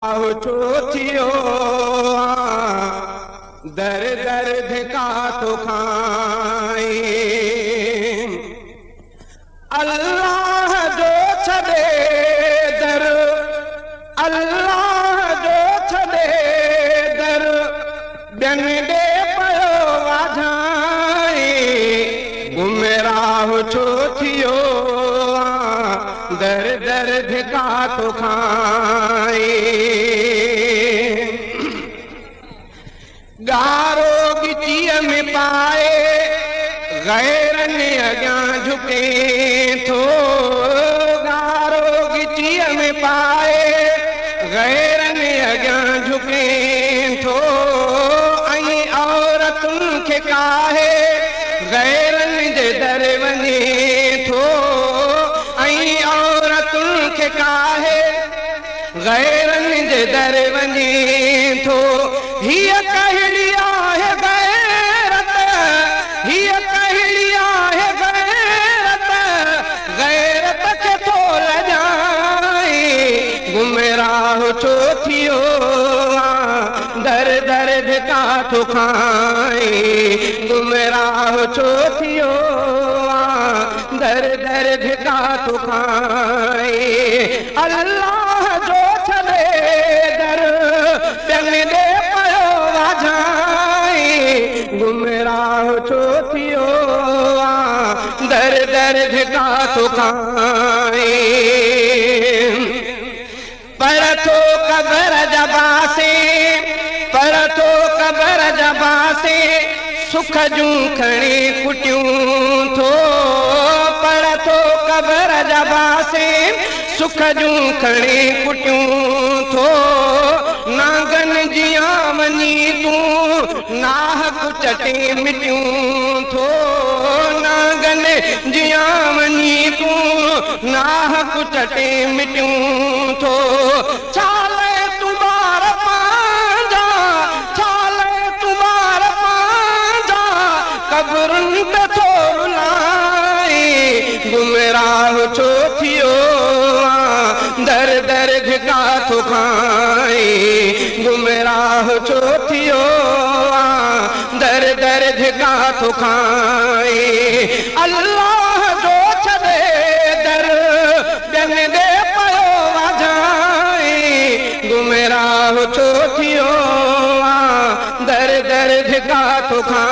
छो थियो दर दर धिका तो खाए अल्लाह जो छॾे दर अल्लाह जो छॾे दर ॿियनि ॾे पियो वाझाए गुमराह छो थियो दर दर धिका तो खाए गारो गिचीअ में पाए गैरनि अॻियां झुके थो गारो गिचीअ में पाए गैरनि अॻियां झुके थो ऐं औरतुनि खे काहे गैरनि जे दर वञे थो ऐं औरतुनि खे काहे गैरनि जे दर वञे थो हीअ कहिड़ी आहे गैरत हीअ कहिड़ी आहे गैरत गैरत खे थो लॼाए गुमराह छो थियो दर दर धिका थो खाए गुमराह छो थियो दर दर धिका थो खाए अल्लाह जो छॾे दर ॿियनि ॾे पियो वाझाए गुमराह छो थियो दर दर धिका थो खाए पर थो क़बर जबासे पर थो क़बर जबासे सुख जूं खणी कुटियूं थो पर थो क़बर जबासे सुख जूं खणी कुटियूं थो नांगनि जियां वञी तूं नाहक चटे मिटियूं थो नांगनि जियां वञी तूं नाहक चटे मिटियूं थो छाले तूं ॿार पंहिंजा छाले तूं ॿार पंहिंजा क़बरुनि ते थो रुलाए गुमराह छो थियो दर दर धिका थो खाए गुमराह छो थियो दर दर धिका थो खाए अल्लाह जो छॾे दर ॿियनि ॾे पियो वाझाए गुमराह छो थियो दर दर धिका थो खाए